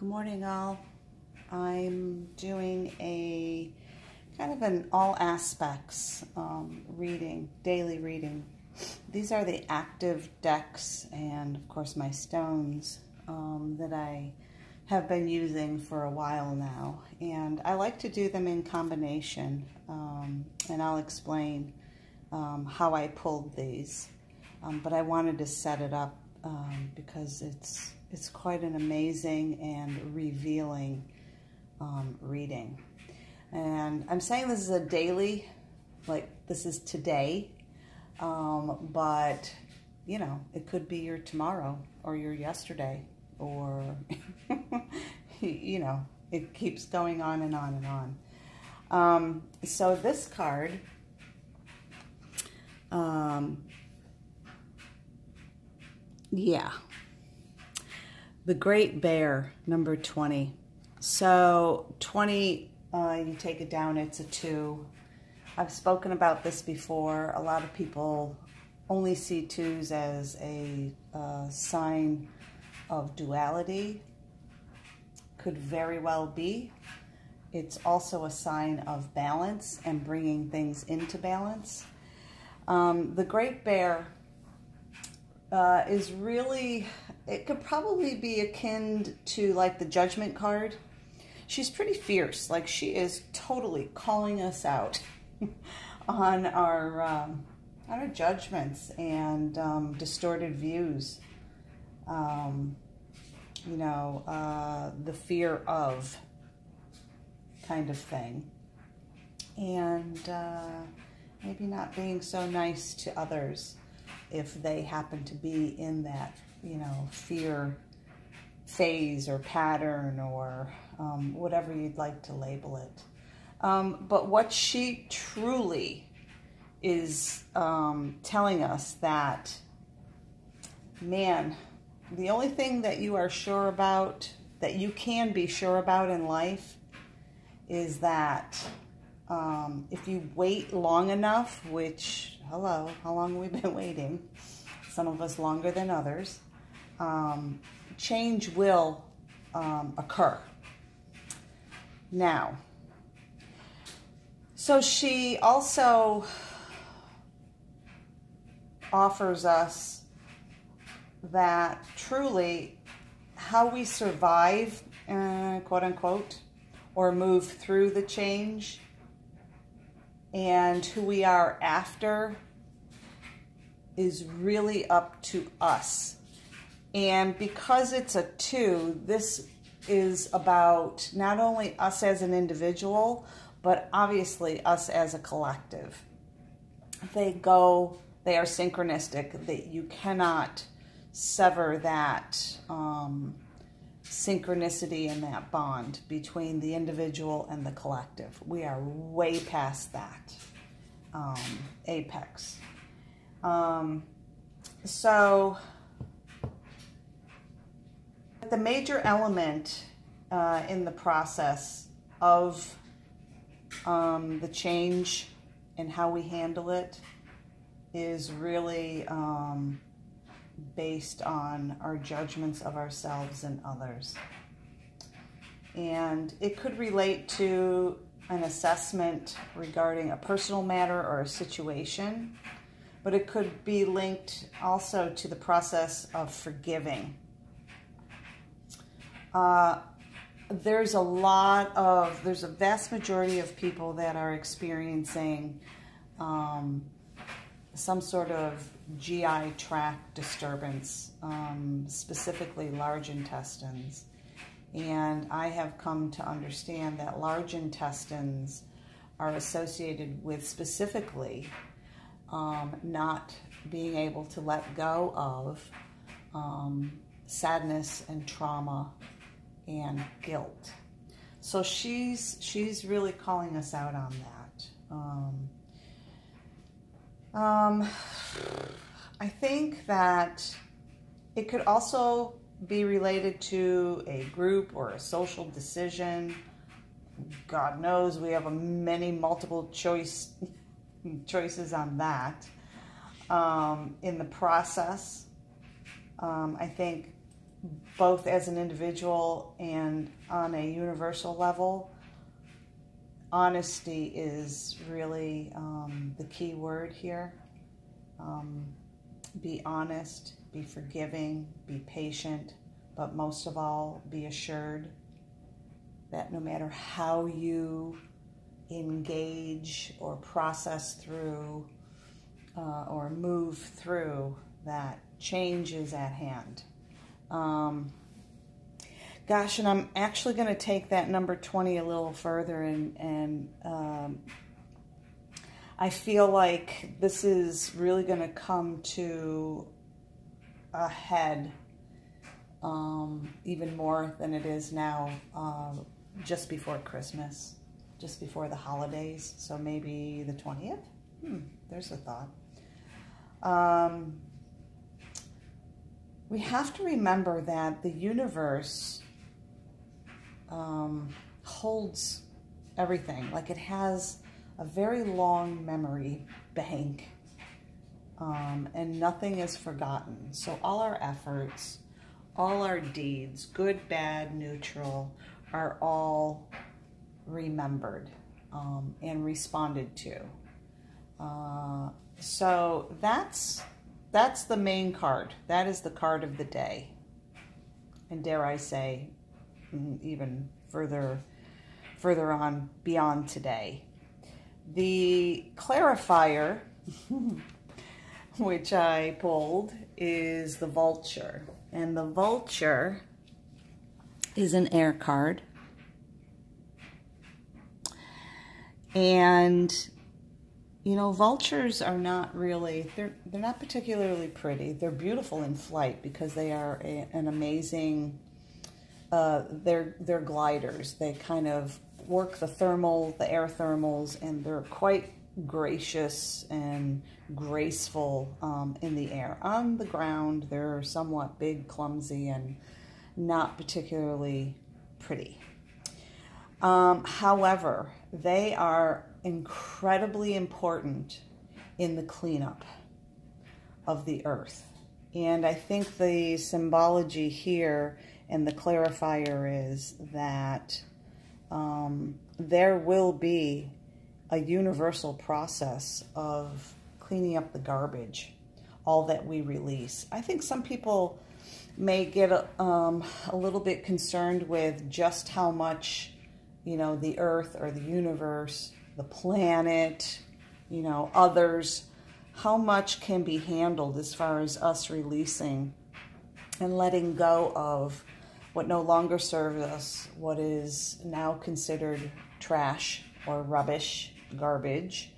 Good morning, all. I'm doing a kind of an all aspects reading, daily reading. These are the active decks and, of course, my stones that I have been using for a while now. And I like to do them in combination, and I'll explain how I pulled these. But I wanted to set it up because it's quite an amazing and revealing reading. And I'm saying this is a daily, like this is today, but you know, it could be your tomorrow or your yesterday, or you know, it keeps going on and on and on. So this card, yeah, the Great Bear, number 20. So 20, you take it down, it's a 2. I've spoken about this before. A lot of people only see 2s as a sign of duality. Could very well be. It's also a sign of balance and bringing things into balance. The Great Bear is really, it could probably be akin to like the Judgment card. She's pretty fierce. Like, she is totally calling us out on our judgments and distorted views. You know, the fear of kind of thing. And maybe not being so nice to others if they happen to be in that, you know, fear phase or pattern, or whatever you'd like to label it. But what she truly is telling us that, man, the only thing that you are sure about, that you can be sure about in life, is that if you wait long enough, which, hello, how long have we been waiting? Some of us longer than others. Change will occur. Now, so she also offers us that truly how we survive, quote unquote, or move through the change, and who we are after is really up to us. And because it's a 2, this is about not only us as an individual, but obviously us as a collective. They are synchronistic, that you cannot sever that synchronicity and that bond between the individual and the collective. We are way past that apex. So the major element in the process of the change and how we handle it is really based on our judgments of ourselves and others. And it could relate to an assessment regarding a personal matter or a situation, but it could be linked also to the process of forgiving. There's a vast majority of people that are experiencing some sort of GI tract disturbance, specifically large intestines. And I have come to understand that large intestines are associated with specifically not being able to let go of sadness and trauma and guilt. So she's really calling us out on that. I think that it could also be related to a group or a social decision. God knows we have multiple choices on that. In the process, I think both as an individual and on a universal level, honesty is really the key word here. Be honest, be forgiving, be patient, but most of all, be assured that no matter how you engage or process through or move through, that change is at hand. Gosh, and I'm actually going to take that number 20 a little further, and I feel like this is really going to come to a head even more than it is now, just before Christmas, just before the holidays. So maybe the 20th? There's a thought. We have to remember that the universe holds everything. Like, it has a very long memory bank, and nothing is forgotten. So all our efforts, all our deeds, good, bad, neutral, are all remembered and responded to. So that's the main card. That is the card of the day. And dare I say, even further on beyond today. The clarifier, which I pulled, is the vulture. And the vulture is an air card. And, you know, vultures are not really, they're not particularly pretty. They're beautiful in flight because they are an amazing, they're gliders. They kind of work the air thermals, and they're quite gracious and graceful in the air. On the ground, they're somewhat big, clumsy, and not particularly pretty. However, they are incredibly important in the cleanup of the earth. And I think the symbology here and the clarifier is that there will be a universal process of cleaning up the garbage, all that we release. I think some people may get a little bit concerned with just how much, you know, the earth or the universe, the planet, you know, others, how much can be handled as far as us releasing and letting go of what no longer serves us, what is now considered trash or rubbish, garbage.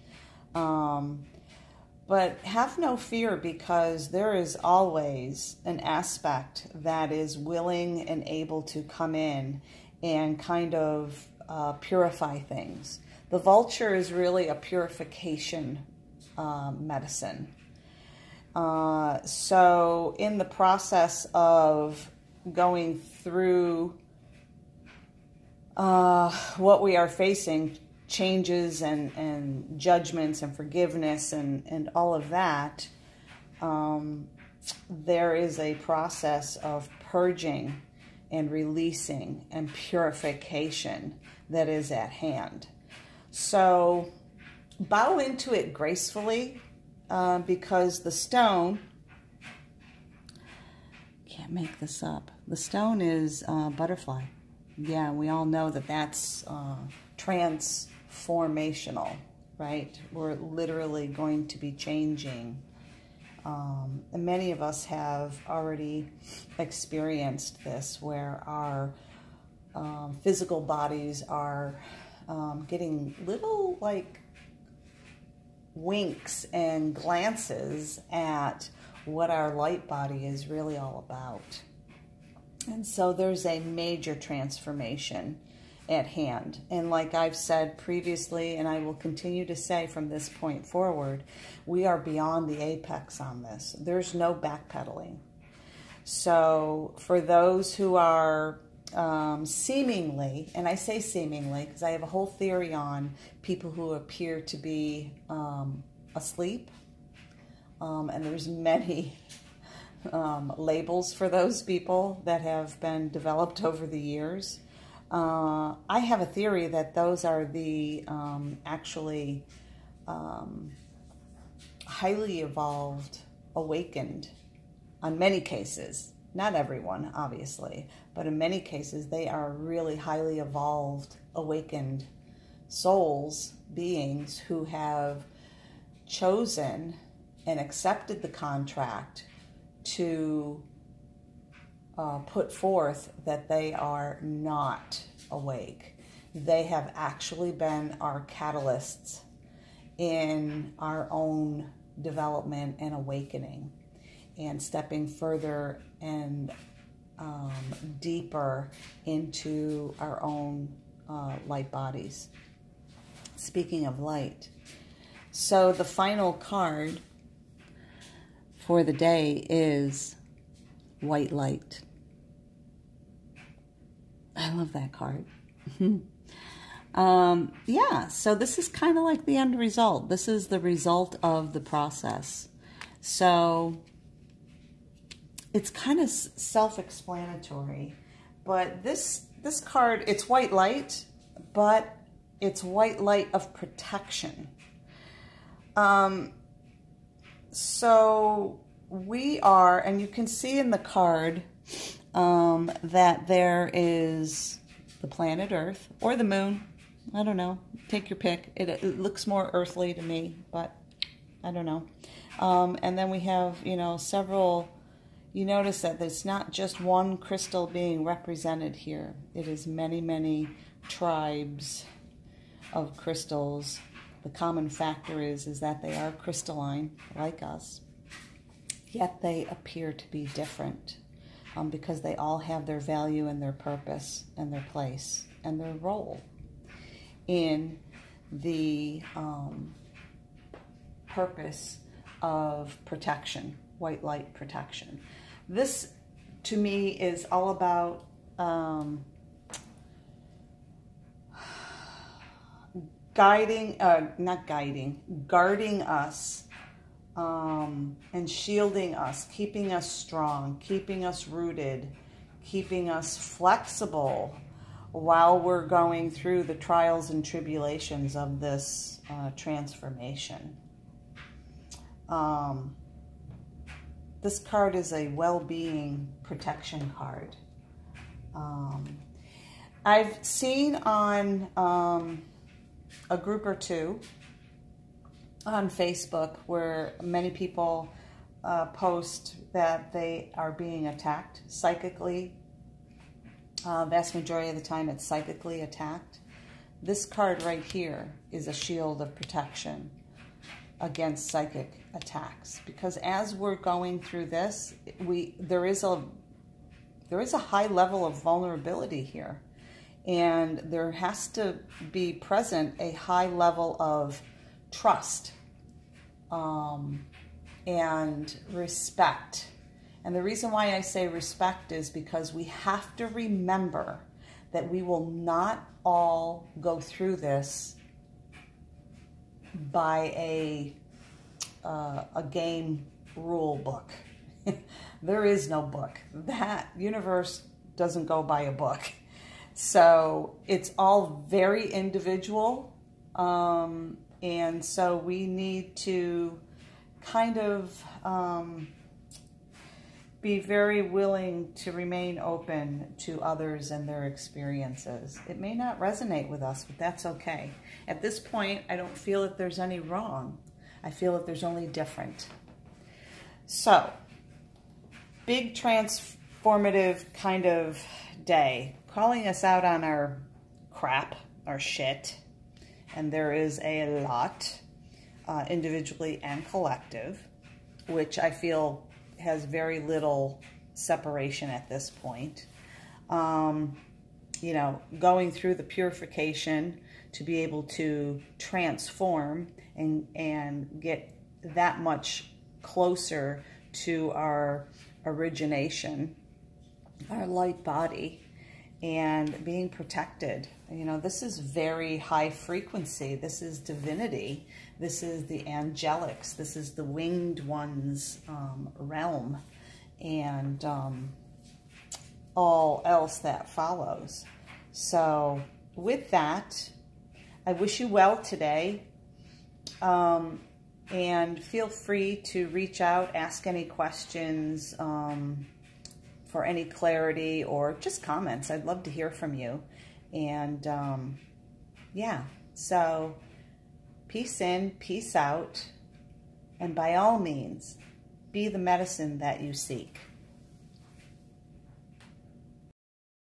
But have no fear, because there is always an aspect that is willing and able to come in and kind of purify things. The vulture is really a purification medicine. So in the process of going through what we are facing, changes and judgments and forgiveness and all of that, there is a process of purging and releasing and purification that is at hand. So bow into it gracefully, because the stone, can't make this up, the stone is butterfly. Yeah, we all know that that's transformational, right? We're literally going to be changing. And many of us have already experienced this, where our physical bodies are getting little, like, winks and glances at what our light body is really all about. And so there's a major transformation at hand. And like I've said previously, and I will continue to say from this point forward, we are beyond the apex on this. There's no backpedaling. So for those who are seemingly, and I say seemingly because I have a whole theory on people who appear to be asleep, and there's many labels for those people that have been developed over the years. I have a theory that those are the actually highly evolved, awakened, on many cases. Not everyone, obviously, but in many cases, they are really highly evolved, awakened souls, beings who have chosen and accepted the contract to put forth that they are not awake. They have actually been our catalysts in our own development and awakening, and stepping further and deeper into our own light bodies. Speaking of light, so the final card for the day is white light. I love that card. Yeah, so this is kind of like the end result. This is the result of the process. So it's kind of self-explanatory, but this card, it's white light, but it's white light of protection. So we are, and you can see in the card that there is the planet Earth or the moon. I don't know. Take your pick. It looks more earthly to me, but I don't know. And then we have, several. You notice that there's not just one crystal being represented here. It is many, many tribes of crystals. The common factor is that they are crystalline, like us, yet they appear to be different because they all have their value and their purpose and their place and their role in the purpose of protection, white light protection. This, to me, is all about guarding us and shielding us, keeping us strong, keeping us rooted, keeping us flexible while we're going through the trials and tribulations of this transformation. This card is a well-being protection card. I've seen on a group or two on Facebook where many people post that they are being attacked psychically. Vast majority of the time it's psychically attacked. This card right here is a shield of protection against psychic attacks, because as we're going through this, there is a high level of vulnerability here, and there has to be present a high level of trust and respect. And the reason why I say respect is because we have to remember that we will not all go through this by a game rule book. There is no book. That universe doesn't go by a book. So it's all very individual. And so we need to kind of be very willing to remain open to others and their experiences. It may not resonate with us, but that's okay. At this point, I don't feel that there's any wrong. I feel that there's only different. So, big transformative kind of day, calling us out on our crap, our shit, and there is a lot, individually and collective, which I feel has very little separation at this point. You know, going through the purification to be able to transform and get that much closer to our origination, our light body, and being protected. You know, this is very high frequency. This is divinity. This is the angelics. This is the winged ones realm. and all else that follows. So with that, I wish you well today, and feel free to reach out, ask any questions for any clarity or just comments. I'd love to hear from you. And yeah, so peace in, peace out, and by all means, be the medicine that you seek.